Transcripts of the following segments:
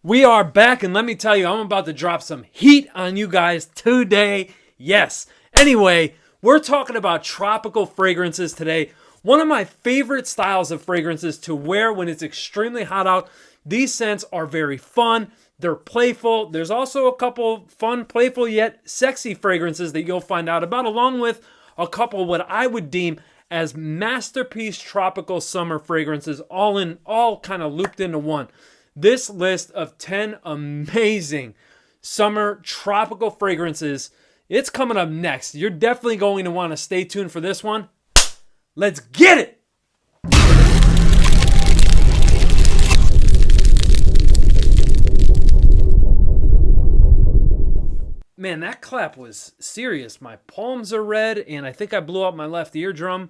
We are back, and let me tell you, I'm about to drop some heat on you guys today. Yes. Anyway, we're talking about tropical fragrances today. One of my favorite styles of fragrances to wear when it's extremely hot out. These scents are very fun. They're playful. There's also a couple fun, playful, yet sexy fragrances that you'll find out about, along with a couple what I would deem as masterpiece tropical summer fragrances, all kind of looped into one. This list of 10 amazing summer tropical fragrances, it's coming up next. You're definitely going to want to stay tuned for this one. Let's get it! Man, that clap was serious. My palms are red, and I think I blew out my left eardrum.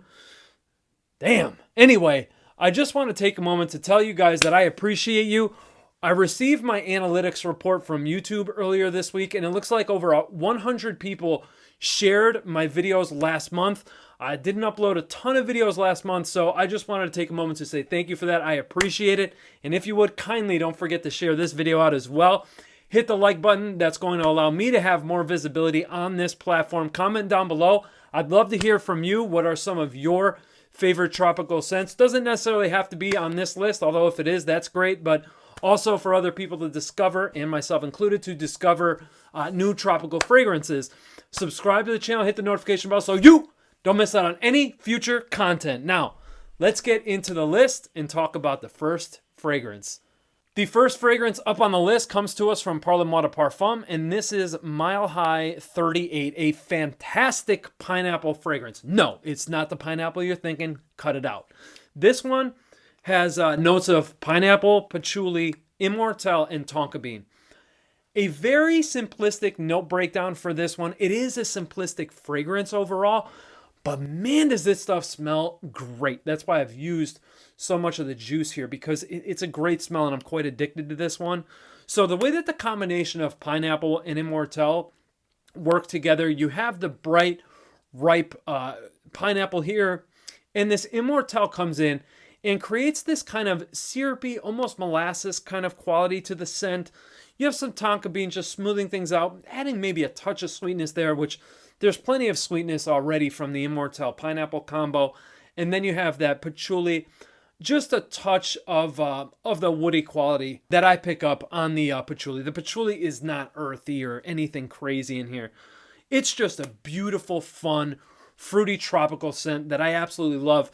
Damn. Anyway, I just want to take a moment to tell you guys that I appreciate you. I received my analytics report from YouTube earlier this week, and it looks like over 100 people shared my videos last month. I didn't upload a ton of videos last month, so I just wanted to take a moment to say thank you for that. I appreciate it. And if you would, kindly don't forget to share this video out as well. Hit the like button. That's going to allow me to have more visibility on this platform. Comment down below. I'd love to hear from you. What are some of your favorite tropical scents? Doesn't necessarily have to be on this list, although if it is, that's great. But also for other people to discover, and myself included, to discover new tropical fragrances. Subscribe to the channel. Hit the notification bell so you don't miss out on any future content. Now, let's get into the list and talk about the first fragrance. The first fragrance up on the list comes to us from Parle Parfum, and this is Mile High 38, a fantastic pineapple fragrance. No, it's not the pineapple you're thinking. Cut it out. This one has notes of pineapple, patchouli, immortelle, and tonka bean. A very simplistic note breakdown for this one. It is a simplistic fragrance overall, but man, does this stuff smell great. That's why I've used so much of the juice here, because it's a great smell and I'm quite addicted to this one. So the way that the combination of pineapple and immortelle work together, you have the bright, ripe pineapple here, and this immortelle comes in and creates this kind of syrupy, almost molasses kind of quality to the scent. You have some tonka bean just smoothing things out, adding maybe a touch of sweetness there, which there's plenty of sweetness already from the immortelle pineapple combo. And then you have that patchouli, just a touch of the woody quality that I pick up on the patchouli. The patchouli is not earthy or anything crazy in here. It's just a beautiful, fun, fruity tropical scent that I absolutely love.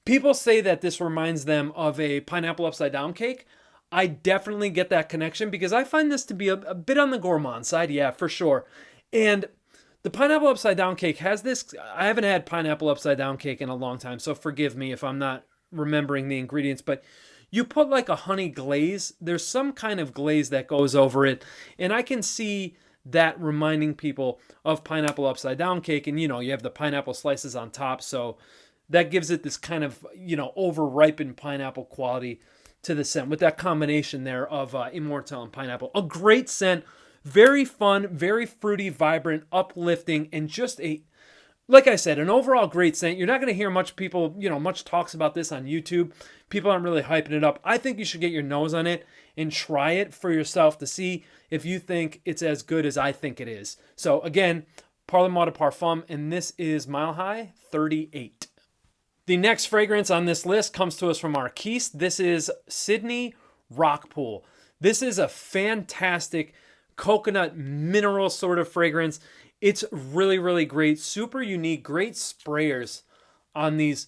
People say that this reminds them of a pineapple upside down cake. I definitely get that connection because I find this to be a bit on the gourmand side, yeah, for sure. And the pineapple upside down cake has this. I haven't had pineapple upside down cake in a long time, so forgive me if I'm not remembering the ingredients, but you put like a honey glaze. There's some kind of glaze that goes over it, and I can see that reminding people of pineapple upside down cake. And you know, you have the pineapple slices on top, so that gives it this kind of, you know, over-ripened pineapple quality to the scent with that combination there of immortelle and pineapple. A great scent, very fun, very fruity, vibrant, uplifting, and just like I said, an overall great scent. You're not going to hear much talks about this on YouTube. People aren't really hyping it up. I think you should get your nose on it and try it for yourself to see if you think it's as good as I think it is. So again, Parle Parfum, and this is Mile High 38. The next fragrance on this list comes to us from Arquiste. This is Sydney Rock Pool. This is a fantastic coconut mineral sort of fragrance. It's really, really great, super unique, great sprayers on these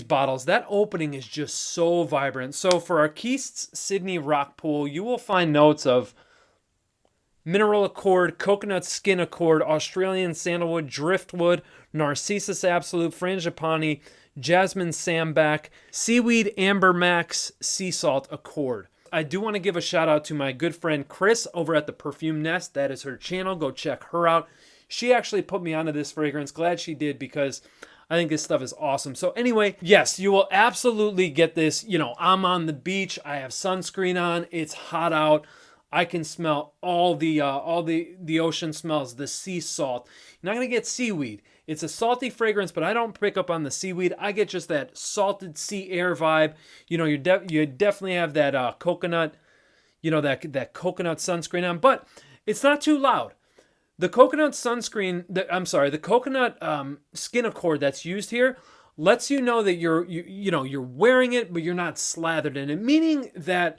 bottles. That opening is just so vibrant. So for Arquiste's Sydney Rock Pool, you will find notes of mineral accord, coconut skin accord, Australian sandalwood, driftwood, narcissus absolute, frangipani, jasmine sambac, seaweed amber max, sea salt accord. I do want to give a shout out to my good friend Chris over at the Perfume Nest. That is her channel. Go check her out. She actually put me onto this fragrance. Glad she did, because I think this stuff is awesome. So anyway, yes, you will absolutely get this. You know, I'm on the beach. I have sunscreen on. It's hot out. I can smell all the ocean smells, the sea salt. You're not going to get seaweed. It's a salty fragrance, but I don't pick up on the seaweed. I get just that salted sea air vibe. You know, you definitely have that coconut that coconut sunscreen on, but it's not too loud. The coconut sunscreen, the coconut skin accord that's used here lets you know that you're wearing it, but you're not slathered in it, meaning that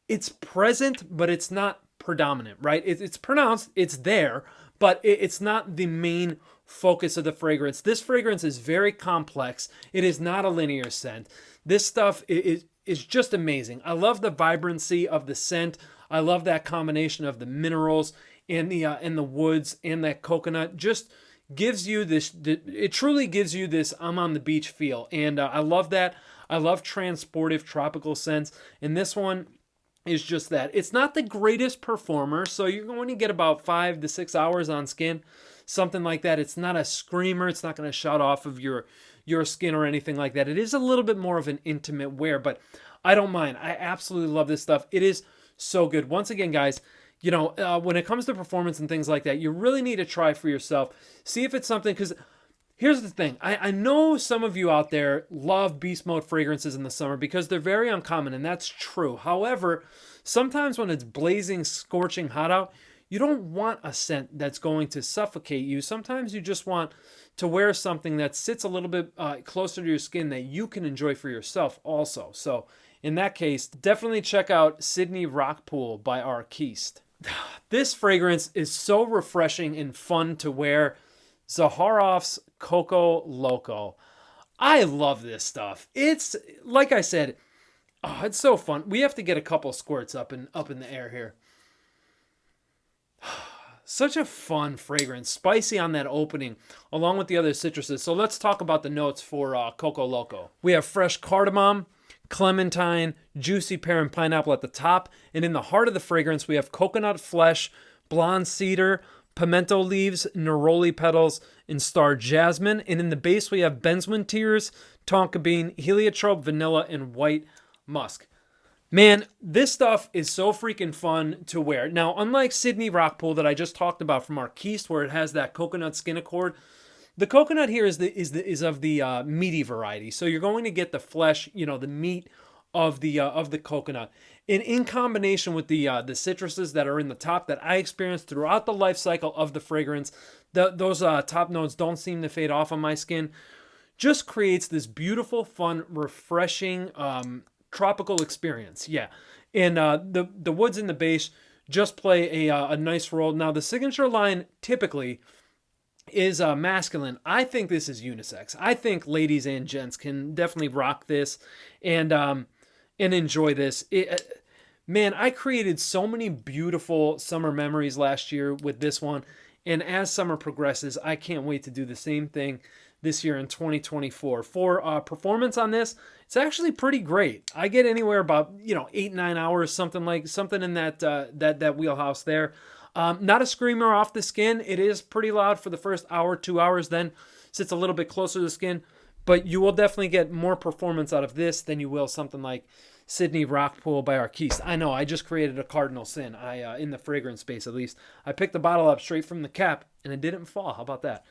it's present, but it's not predominant, right? It's pronounced, it's there, but it's not the main focus of the fragrance. This fragrance is very complex. It is not a linear scent. This stuff is just amazing. I love the vibrancy of the scent. I love that combination of the minerals and the woods and that coconut. Just gives you this, it truly gives you this I'm on the beach feel. And I love that. I love transportive tropical scents. And this one is just that. It's not the greatest performer, so you're going to get about 5 to 6 hours on skin, something like that. It's not a screamer. It's not going to shout off of your skin or anything like that. It is a little bit more of an intimate wear, but I don't mind. I absolutely love this stuff. It is so good. Once again, guys, when it comes to performance and things like that, you really need to try for yourself. See if it's something, because here's the thing. I know some of you out there love beast mode fragrances in the summer because they're very uncommon, and that's true. However, sometimes when it's blazing, scorching hot out, you don't want a scent that's going to suffocate you. Sometimes you just want to wear something that sits a little bit closer to your skin that you can enjoy for yourself also. So in that case, definitely check out Sydney Rockpool by Arquiste. This fragrance is so refreshing and fun to wear. Zaharoff's Coco Loco. I love this stuff. It's, like I said, it's so fun. We have to get a couple squirts up in the air here. Such a fun fragrance. Spicy on that opening, along with the other citruses. So let's talk about the notes for Coco Loco. We have fresh cardamom, clementine, juicy pear, and pineapple at the top. And in the heart of the fragrance, we have coconut flesh, blonde cedar, pimento leaves, neroli petals, and star jasmine. And in the base, we have benzoin tears, tonka bean, heliotrope, vanilla, and white musk. Man, this stuff is so freaking fun to wear. Now, unlike Sydney Rockpool that I just talked about from Arquiste, where it has that coconut skin accord, the coconut here is of the meaty variety. So you're going to get the flesh, the meat of the coconut. And in combination with the citruses that are in the top that I experienced throughout the life cycle of the fragrance, those top notes don't seem to fade off on my skin. Just creates this beautiful, fun, refreshing, tropical experience. Yeah. And the woods in the base just play a nice role. Now, the signature line typically is masculine. I think this is unisex. I think ladies and gents can definitely rock this and enjoy this. Man, I created so many beautiful summer memories last year with this one. And as summer progresses, I can't wait to do the same thing this year in 2024. For performance on this, it's actually pretty great. I get anywhere about 8-9 hours, something in that wheelhouse there. Not a screamer off the skin. It is pretty loud for the first hour, 2 hours, then sits a little bit closer to the skin. But you will definitely get more performance out of this than you will something like Sydney Rockpool by Arquiste. I know, I just created a cardinal sin. In the fragrance space at least. I picked the bottle up straight from the cap and it didn't fall. How about that?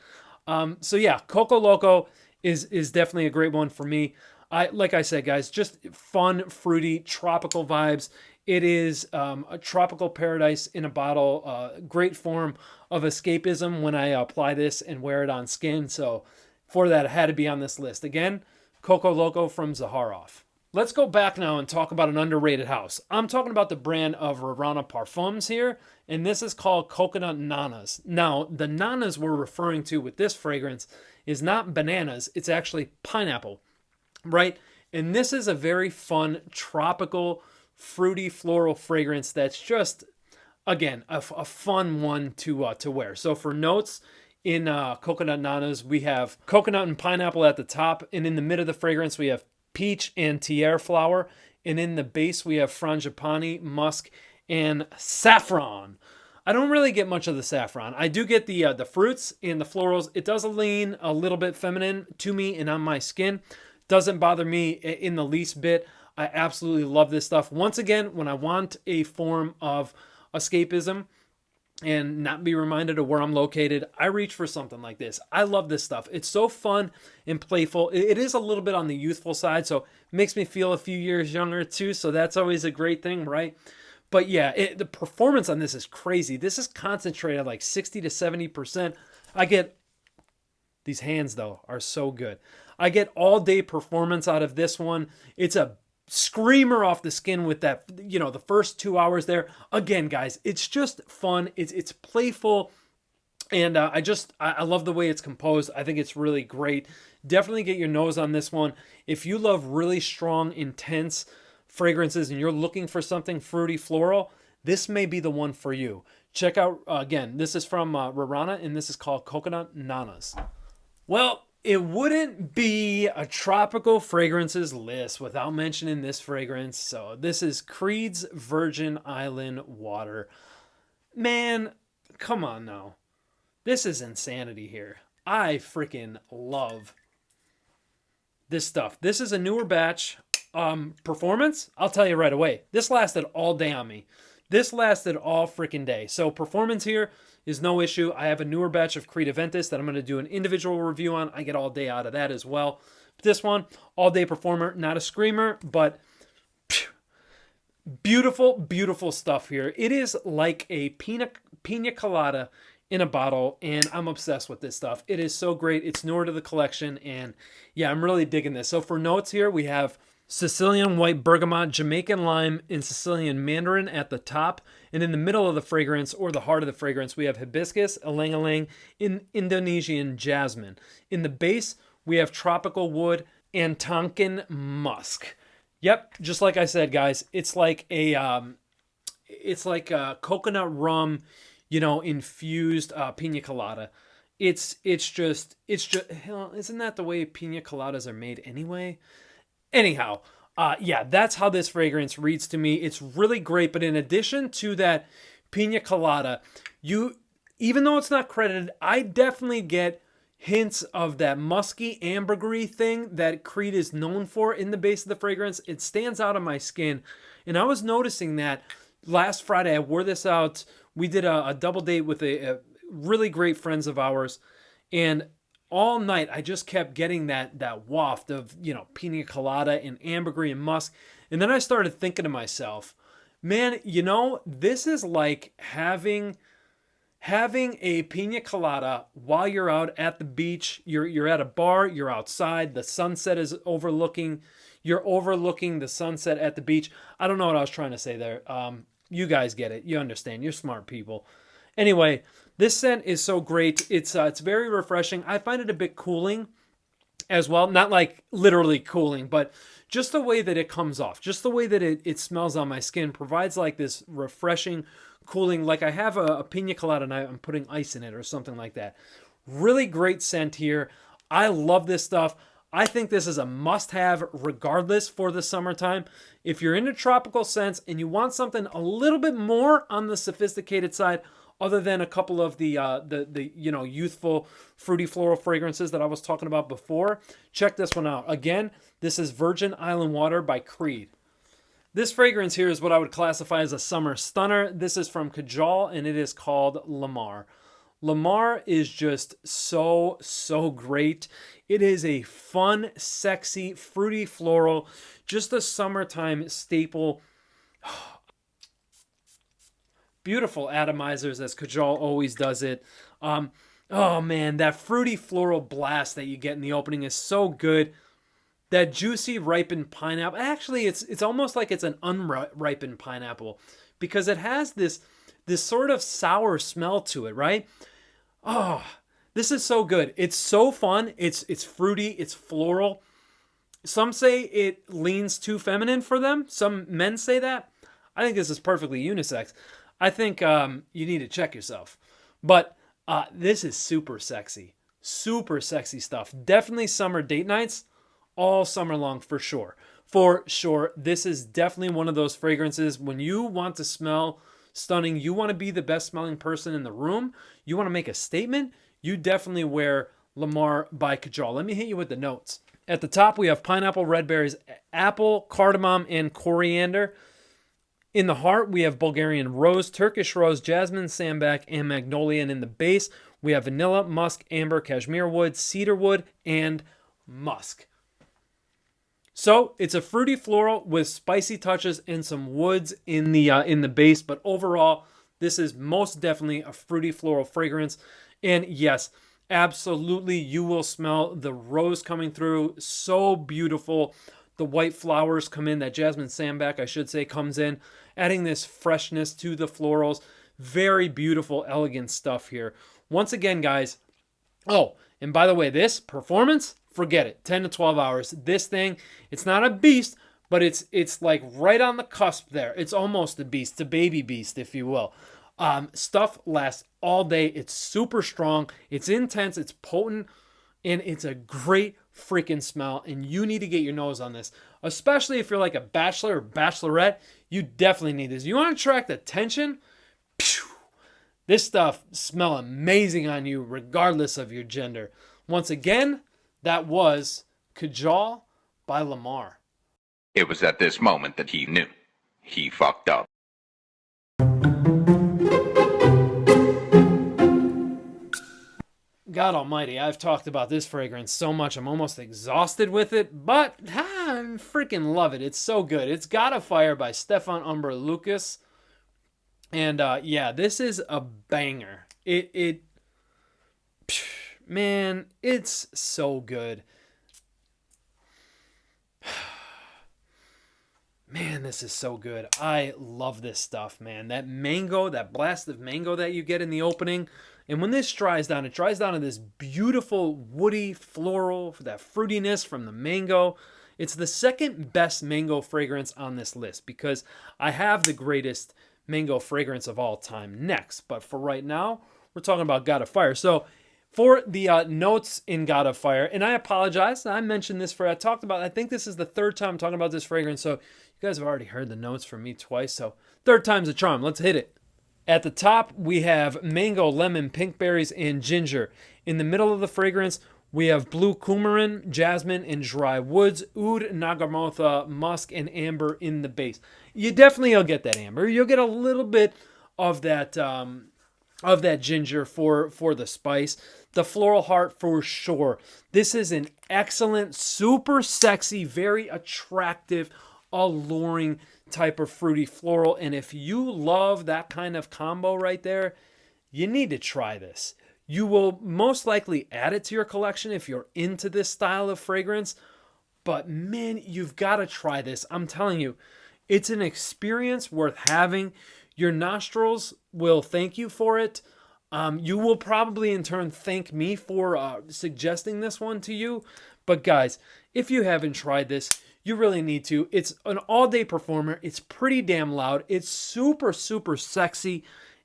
So yeah, Coco Loco is definitely a great one for me. Like I said, guys, just fun, fruity, tropical vibes. It is a tropical paradise in a bottle. Great form of escapism when I apply this and wear it on skin. So for that, it had to be on this list. Again, Coco Loco from Zaharoff. Let's go back now and talk about an underrated house. I'm talking about the brand of Rirana Parfums here, and this is called Coconut Nanas. Now, the nanas we're referring to with this fragrance is not bananas, it's actually pineapple, right? And this is a very fun, tropical, fruity, floral fragrance that's just, again, a fun one to wear. So for notes in Coconut Nanas, we have coconut and pineapple at the top, and in the mid of the fragrance, we have peach and tiare flower, and in the base we have frangipani, musk, and saffron. I don't really get much of the saffron. I do get the fruits and the florals. It does lean a little bit feminine to me and on my skin. Doesn't bother me in the least bit. I absolutely love this stuff. Once again, when I want a form of escapism and not be reminded of where I'm located, I reach for something like this. I love this stuff. It's so fun and playful. It is a little bit on the youthful side, so it makes me feel a few years younger too, so that's always a great thing, right? But yeah, the performance on this is crazy. This is concentrated like 60 to 70%. I get, these hands though are so good. I get all day performance out of this one. It's a screamer off the skin with that, you know, the first 2 hours there. Again, guys, it's just fun. It's playful. And I love the way it's composed. I think it's really great. Definitely get your nose on this one. If you love really strong, intense fragrances and you're looking for something fruity, floral, this may be the one for you. Check out, again, this is from Rirana, and this is called Coconut Nanas. Well, it wouldn't be a tropical fragrances list without mentioning this fragrance. So this is Creed's Virgin Island Water. Man, come on now. This is insanity here. I freaking love this stuff. This is a newer batch. Performance, I'll tell you right away. This lasted all day on me. This lasted all freaking day. So performance here is no issue. I have a newer batch of Creed Aventus that I'm going to do an individual review on. I get all day out of that as well. But this one, all day performer, not a screamer, but phew, beautiful, beautiful stuff here. It is like a pina colada in a bottle, and I'm obsessed with this stuff. It is so great. It's newer to the collection, and yeah, I'm really digging this. So for notes here, we have Sicilian white bergamot, Jamaican lime, and Sicilian mandarin at the top. And in the middle of the fragrance, or the heart of the fragrance, we have hibiscus, ylang-ylang, Indonesian jasmine. In the base, we have tropical wood and Tonkin musk. Yep, just like I said, guys, it's like a coconut rum, you know, infused pina colada. It's just, hell, isn't that the way pina coladas are made anyway? Anyhow, yeah, that's how this fragrance reads to me. It's really great, but in addition to that pina colada, even though it's not credited, I definitely get hints of that musky ambergris thing that Creed is known for in the base of the fragrance. It stands out on my skin, and I was noticing that last Friday. I wore this out. We did a double date with a really great friends of ours, and all night I just kept getting that waft of, you know, pina colada and ambergris and musk. And then I started thinking to myself, man, you know, this is like having a pina colada while you're out at the beach. You're at a bar, you're outside, the sunset is you're overlooking the sunset at the beach. I don't know what I was trying to say there. You guys get it. You understand. You're smart people. Anyway, this scent is so great. It's very refreshing. I find it a bit cooling as well. Not like literally cooling, but just the way that it comes off, just the way that it smells on my skin provides like this refreshing, cooling, like I have a pina colada and I'm putting ice in it or something like that. Really great scent here. I love this stuff. I think this is a must-have regardless for the summertime. If you're into tropical scents and you want something a little bit more on the sophisticated side, other than a couple of the you know, youthful fruity floral fragrances that I was talking about before, check this one out. Again, this is Virgin Island Water by Creed. This fragrance here is what I would classify as a summer stunner. This is from Kajal, and it is called Lamar. Lamar is just so great. It is a fun, sexy, fruity floral, just a summertime staple. Beautiful atomizers, as Kajal always does it. Oh man, that fruity floral blast that you get in the opening is so good. That juicy ripened pineapple. Actually, it's almost like it's an unripened pineapple because it has this sort of sour smell to it, right? Oh, this is so good. It's so fun. It's fruity. It's floral. Some say it leans too feminine for them. Some men say that. I think this is perfectly unisex. I think you need to check yourself. But this is super sexy. Super sexy stuff. Definitely summer date nights. All summer long for sure. For sure. This is definitely one of those fragrances when you want to smell stunning, you want to be the best smelling person in the room, you want to make a statement, you definitely wear Lamar by Kajal. Let me hit you with the notes. At the top, we have pineapple, red berries, apple, cardamom, and coriander. In the heart, we have Bulgarian rose, Turkish rose, jasmine, sambac, and magnolia. And in the base, we have vanilla, musk, amber, cashmere wood, cedar wood, and musk. So it's a fruity floral with spicy touches and some woods in the base, but overall, this is most definitely a fruity floral fragrance. And yes, absolutely, you will smell the rose coming through. So beautiful. The white flowers come in, that jasmine sambac, I should say, comes in, adding this freshness to the florals. Very beautiful, elegant stuff here. Once again, guys, oh, and by the way, this performance, forget it. 10 to 12 hours. This thing, it's not a beast, but it's like right on the cusp there. It's almost a beast, a baby beast, if you will. Stuff lasts all day. It's super strong. It's intense. It's potent. And it's a great freaking smell. And you need to get your nose on this. Especially if you're like a bachelor or bachelorette. You definitely need this. You want to attract attention? Phew. This stuff smells amazing on you regardless of your gender. Once again, that was Kajal by Lamar. It was at this moment that he knew. He fucked up. God almighty, I've talked about this fragrance so much, I'm almost exhausted with it, but I freaking love it. It's so good. It's Got a Fire by Stephane Humbert Lucas. And yeah, this is a banger. Man, it's so good. Man, this is so good. I love this stuff, man. That mango, that blast of mango that you get in the opening. And when this dries down, it dries down to this beautiful woody floral, that fruitiness from the mango. It's the second best mango fragrance on this list because I have the greatest mango fragrance of all time next. But for right now, we're talking about Got a Fire. So for the notes in Got a Fire, and I apologize, I mentioned this I think this is the third time I'm talking about this fragrance, so you guys have already heard the notes from me twice, so third time's a charm. Let's hit it. At the top, we have mango, lemon, pink berries, and ginger. In the middle of the fragrance, we have blue coumarin, jasmine, and dry woods, oud, nagamotha, musk, and amber in the base. You'll get that amber. You'll get a little bit of that ginger for the spice. The floral heart for sure. This is an excellent, super sexy, very attractive, alluring type of fruity floral. And if you love that kind of combo right there, you need to try this. You will most likely add it to your collection if you're into this style of fragrance. But man, you've got to try this. I'm telling you, it's an experience worth having. Your nostrils will thank you for it. You will probably in turn thank me for suggesting this one to you. But guys, if you haven't tried this, you really need to. It's an all-day performer. It's pretty damn loud. It's super, super sexy.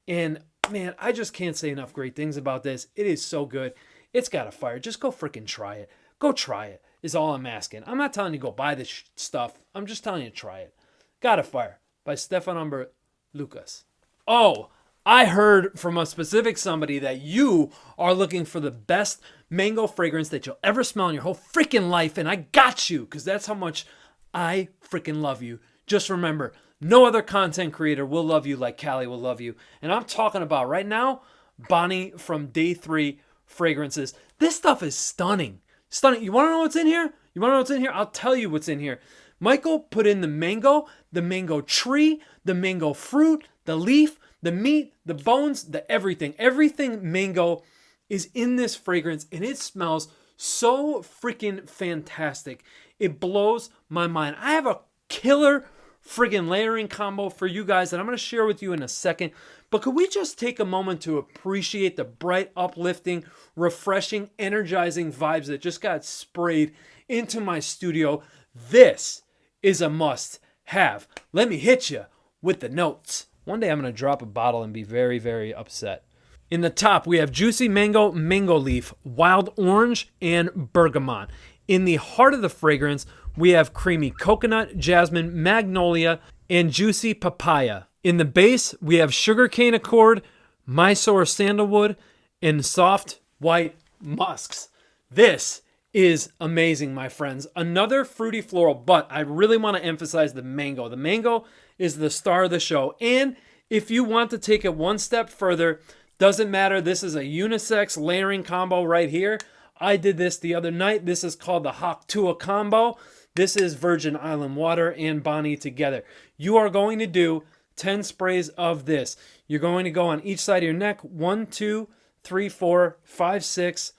And man, I just can't say enough great things about this. It is so good. It's Got a Fire. Just go freaking try it. Go try it is all I'm asking. I'm not telling you to go buy this stuff. I'm just telling you to try it. Got a Fire by Stephane Humbert Lucas. Oh, I heard from a specific somebody that you are looking for the best mango fragrance that you'll ever smell in your whole freaking life, and I got you, because that's how much I freaking love you. Just remember, no other content creator will love you like Callie will love you. And I'm talking about right now, Baní from Day 3 Fragrances. This stuff is stunning. Stunning. You want to know what's in here? You want to know what's in here? I'll tell you what's in here. Michael put in the mango tree, the mango fruit, the leaf, the meat, the bones, the everything. Everything mango is in this fragrance, and it smells so freaking fantastic. It blows my mind. I have a killer friggin' layering combo for you guys that I'm going to share with you in a second. But could we just take a moment to appreciate the bright, uplifting, refreshing, energizing vibes that just got sprayed into my studio? This is a must have. Let me hit you with the notes. One day I'm going to drop a bottle and be very, very upset. In the top, we have juicy mango, mango leaf, wild orange, and bergamot. In the heart of the fragrance, we have creamy coconut, jasmine, magnolia, and juicy papaya. In the base, we have sugarcane accord, Mysore sandalwood, and soft white musks. This is amazing, my friends. Another fruity floral, but I really want to emphasize the mango. The mango is the star of the show. And if you want to take it one step further, doesn't matter. This is a unisex layering combo right here. I did this the other night. This is called the Haktua combo. This is Virgin Island water and Baní together. You are going to do 10 sprays of this. You're going to go on each side of your neck. 1, 2, 3, 4, 5, 6,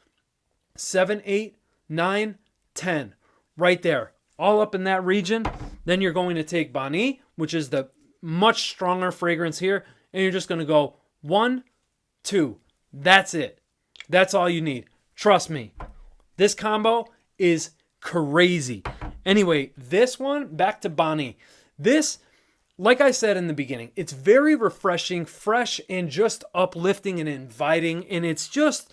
7, 8, 9, 10. Right there. All up in that region. Then you're going to take Baní, which is the much stronger fragrance here. And you're just going to go 1, 2. That's it. That's all you need. Trust me. This combo is crazy. Anyway, this one, back to Baní. This, like I said in the beginning, it's very refreshing, fresh, and just uplifting and inviting. And it's just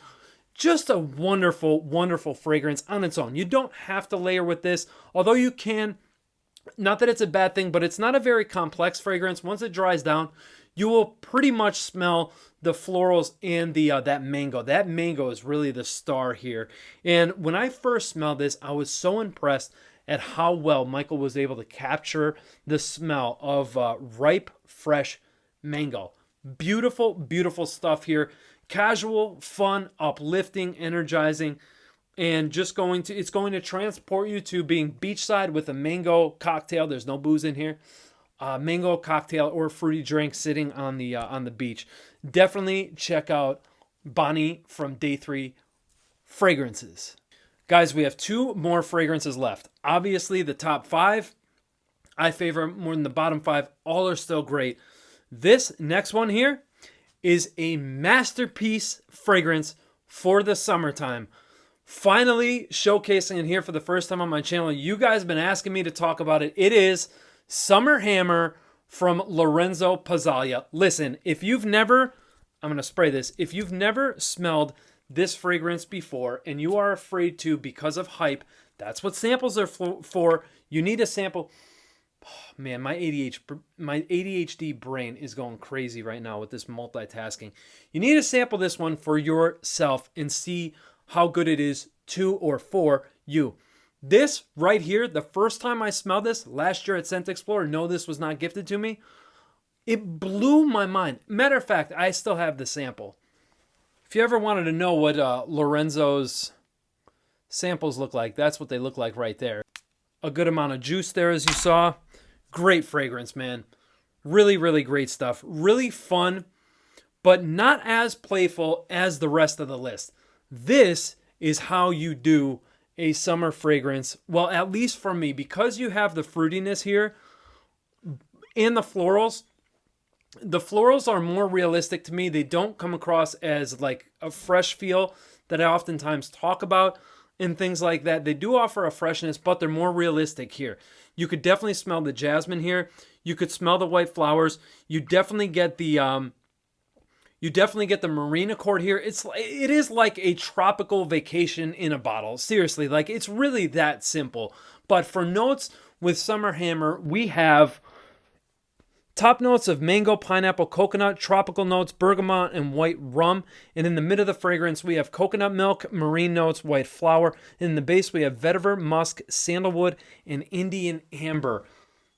a wonderful, wonderful fragrance on its own. You don't have to layer with this, although you can. Not that it's a bad thing, but it's not a very complex fragrance. Once it dries down, you will pretty much smell the florals and the that mango. That mango is really the star here. And when I first smelled this, I was so impressed at how well Michael was able to capture the smell of ripe, fresh mango. Beautiful, beautiful stuff here. Casual, fun, uplifting, energizing, and it's going to transport you to being beachside with a mango cocktail. There's no booze in here. Mango cocktail or fruity drink sitting on the beach. Definitely check out Baní from Day 3 Fragrances. Guys, we have 2 more fragrances left. Obviously, the top 5 I favor more than the bottom 5. All are still great. This next one here is a masterpiece fragrance for the summertime. Finally showcasing it here for the first time on my channel. You guys have been asking me to talk about it. It is Summer Hammer from Lorenzo Pazzaglia. Listen, if you've never smelled this fragrance before and you are afraid to because of hype, that's what samples are for. You need a sample. Oh, man, my ADHD brain is going crazy right now with this multitasking. You need to sample this one for yourself and see how good it is to or for you. This right here, the first time I smelled this last year at Scent Explorer, no, this was not gifted to me. It blew my mind. Matter of fact, I still have the sample. If you ever wanted to know what Lorenzo's samples look like, that's what they look like right there. A good amount of juice there, as you saw. Great fragrance, man. Really, really great stuff. Really fun, but not as playful as the rest of the list. This is how you do a summer fragrance. Well, at least for me, because you have the fruitiness here and the florals. The florals are more realistic to me. They don't come across as like a fresh feel that I oftentimes talk about and things like that. They do offer a freshness, but they're more realistic here. You could definitely smell the jasmine here. You could smell the white flowers. You definitely get the marine accord here. It is like a tropical vacation in a bottle. Seriously, like it's really that simple. But for notes with Summer Hammer, we have top notes of mango, pineapple, coconut, tropical notes, bergamot, and white rum. And in the middle of the fragrance, we have coconut milk, marine notes, white flower. In the base, we have vetiver, musk, sandalwood, and Indian amber.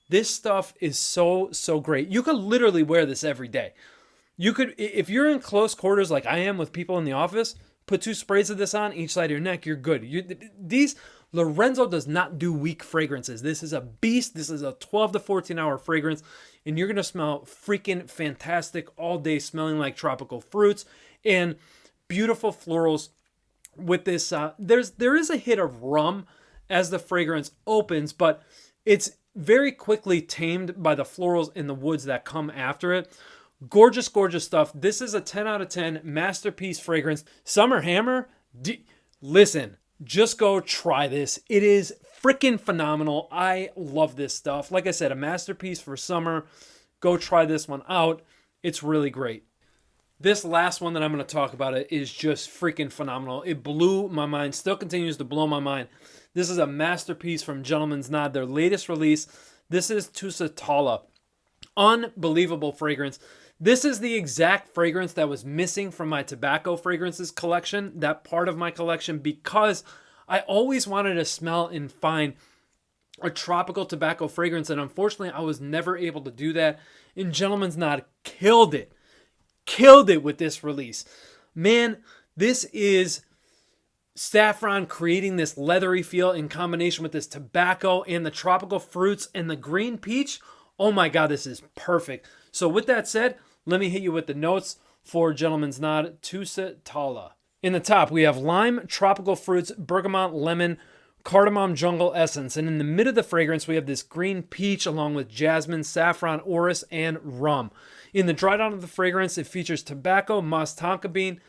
This stuff is so, so great. You could literally wear this every day. You could, if you're in close quarters like I am with people in the office, put 2 sprays of this on each side of your neck, you're good. Lorenzo does not do weak fragrances. This is a beast. This is a 12 to 14 hour fragrance, and you're going to smell freaking fantastic all day, smelling like tropical fruits and beautiful florals with this. There is a hit of rum as the fragrance opens, but it's very quickly tamed by the florals and the woods that come after it. Gorgeous, gorgeous stuff. This is a 10 out of 10 masterpiece fragrance. Summer Hammer, listen, just go try this. It is freaking phenomenal. I love this stuff. Like I said, a masterpiece for summer. Go try this one out. It's really great. This last one that I'm going to talk about is just freaking phenomenal. It blew my mind. Still continues to blow my mind. This is a masterpiece from Gentleman's Nod, their latest release. This is Tusitala. Unbelievable fragrance. This is the exact fragrance that was missing from my tobacco fragrances collection, that part of my collection, because I always wanted to smell and find a tropical tobacco fragrance, and unfortunately, I was never able to do that. And Gentleman's Nod killed it. Killed it with this release. Man, this is saffron creating this leathery feel in combination with this tobacco and the tropical fruits and the green peach. Oh my God, this is perfect. So with that said, let me hit you with the notes for Gentleman's Nod Tusitala. In the top, we have lime, tropical fruits, bergamot, lemon, cardamom, jungle essence. And in the mid of the fragrance, we have this green peach along with jasmine, saffron, orris, and rum. In the dry down of the fragrance, it features tobacco, moss tonka bean,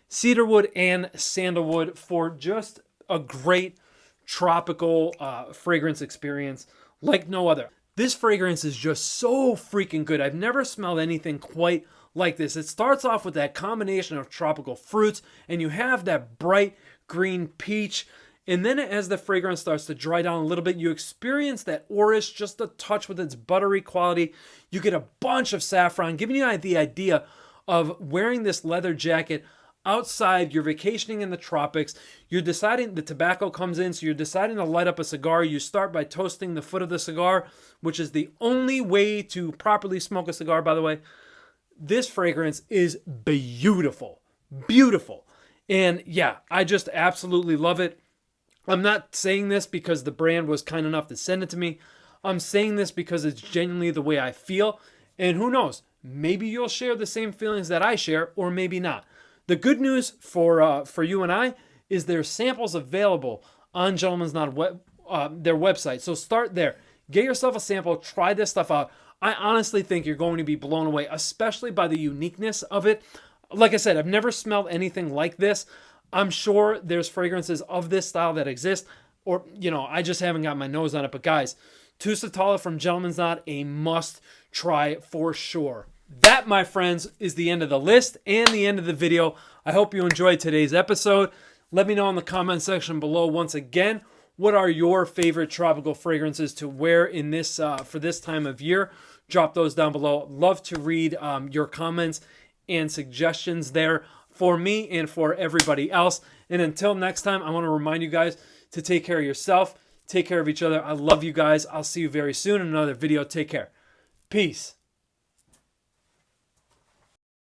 cedarwood, and sandalwood for just a great tropical fragrance experience like no other. This fragrance is just so freaking good. I've never smelled anything quite like this. It starts off with that combination of tropical fruits, and you have that bright green peach. And then as the fragrance starts to dry down a little bit, you experience that orris, just a touch with its buttery quality. You get a bunch of saffron, giving you the idea of wearing this leather jacket outside. You're vacationing in the tropics. You're deciding, the tobacco comes in, so you're deciding to light up a cigar. You start by toasting the foot of the cigar, which is the only way to properly smoke a cigar, by the way. This fragrance is beautiful. Beautiful. And yeah, I just absolutely love it. I'm not saying this because the brand was kind enough to send it to me. I'm saying this because it's genuinely the way I feel. And who knows, maybe you'll share the same feelings that I share, or maybe not. The good news for you and I is there's samples available on Gentleman's Nod their website. So start there. Get yourself a sample. Try this stuff out. I honestly think you're going to be blown away, especially by the uniqueness of it. Like I said, I've never smelled anything like this. I'm sure there's fragrances of this style that exist, or, I just haven't got my nose on it. But guys, Tusitala from Gentleman's Nod, a must try for sure. That, my friends, is the end of the list and the end of the video. I hope you enjoyed today's episode. Let me know in the comment section below once again, what are your favorite tropical fragrances to wear in this for this time of year? Drop those down below. Love to read your comments and suggestions there for me and for everybody else. And until next time, I want to remind you guys to take care of yourself, take care of each other. I love you guys. I'll see you very soon in another video. Take care. Peace.